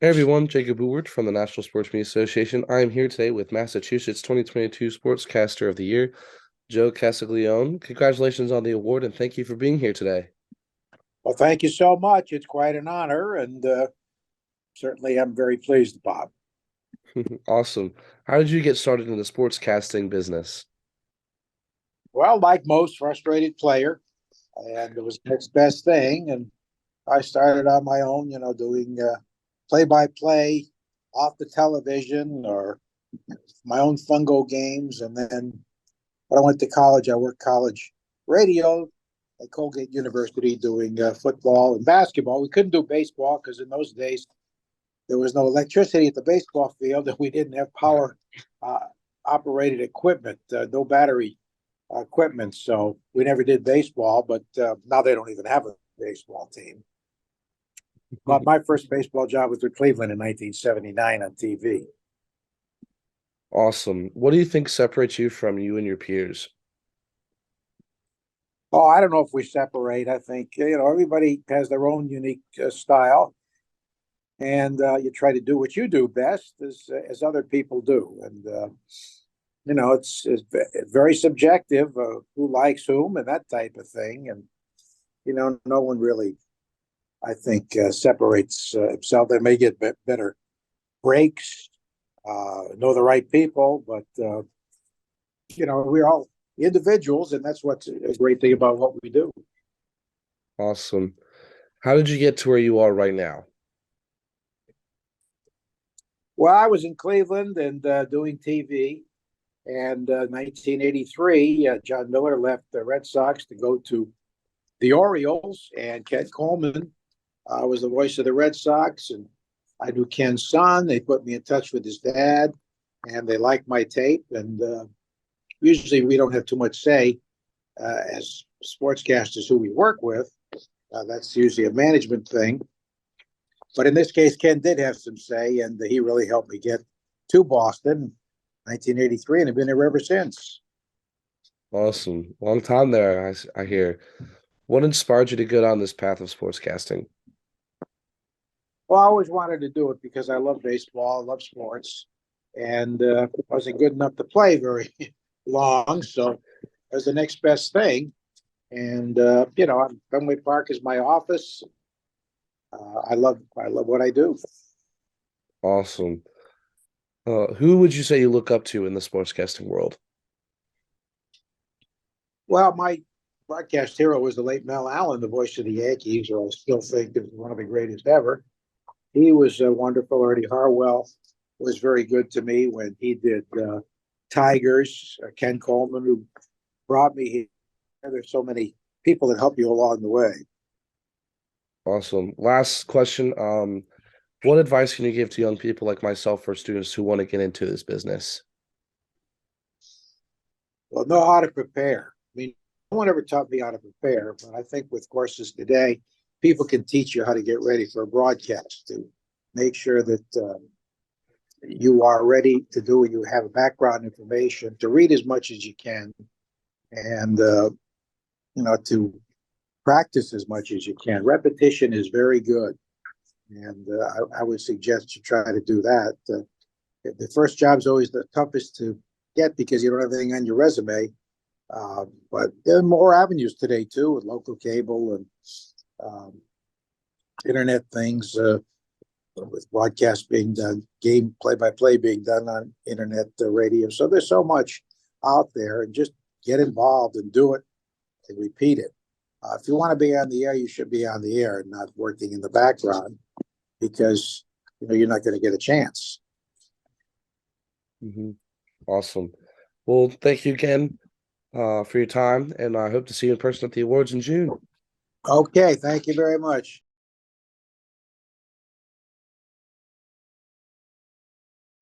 Hey everyone, Jacob Wuwert from the National Sports Media Association. I am here today with Massachusetts 2022 Sportscaster of the Year, Joe Castiglione. Congratulations on the award and thank you for being here today. Well, thank you so much. It's quite an honor, and certainly I'm very pleased about it. Awesome. How did you get started in the sportscasting business? Well, like most frustrated player, and it was the next best thing. And I started on my own, doing play-by-play off the television or my own fungo games. And then when I went to college, I worked college radio at Colgate University doing football and basketball. We couldn't do baseball because in those days there was no electricity at the baseball field, and we didn't have power operated equipment, no battery equipment. So we never did baseball, but now they don't even have a baseball team. But my first baseball job was with Cleveland in 1979 on TV. Awesome. What do you think separates you from you and your peers? Oh, I don't know if we separate. I think, everybody has their own unique style, and you try to do what you do best as other people do. And it's very subjective, who likes whom and that type of thing. And no one really, I think, separates himself. They may get better breaks, know the right people, but we're all individuals, and that's what's a great thing about what we do. Awesome. How did you get to where you are right now? Well, I was in Cleveland and doing TV. And 1983, John Miller left the Red Sox to go to the Orioles, and Ken Coleman was the voice of the Red Sox. And I knew Ken's son. They put me in touch with his dad, and they liked my tape. And usually we don't have too much say as sportscasters who we work with. That's usually a management thing. But in this case, Ken did have some say, and he really helped me get to Boston. 1983, and I've been there ever since. Awesome. Long time there, I hear. What inspired you to go down this path of sportscasting? Well, I always wanted to do it because I love baseball, I love sports, and I wasn't good enough to play very long, so it was the next best thing. And Fenway Park is my office. I love what I do. Awesome. Who would you say you look up to in the sportscasting world? Well, my broadcast hero was the late Mel Allen, the voice of the Yankees, who I still think is one of the greatest ever. He was wonderful. Artie Harwell was very good to me when he did Tigers. Ken Coleman, who brought me here. There's so many people that help you along the way. Awesome. Last question. What advice can you give to young people like myself or students who want to get into this business? Well, know how to prepare. I mean, no one ever taught me how to prepare, but I think with courses today, people can teach you how to get ready for a broadcast, to make sure that you are ready to do, you have background information, to read as much as you can, and to practice as much as you can. Repetition is very good. And I would suggest you try to do that. The first job is always the toughest to get because you don't have anything on your resume. But there are more avenues today, too, with local cable and internet things, with broadcast being done, game play-by-play being done on internet radio. So there's so much out there, and just get involved and do it and repeat it. If you want to be on the air, you should be on the air and not working in the background, because you're not going to get a chance. Awesome. Well, thank you again for your time, and I hope to see you in person at the awards in June. Okay, thank you very much.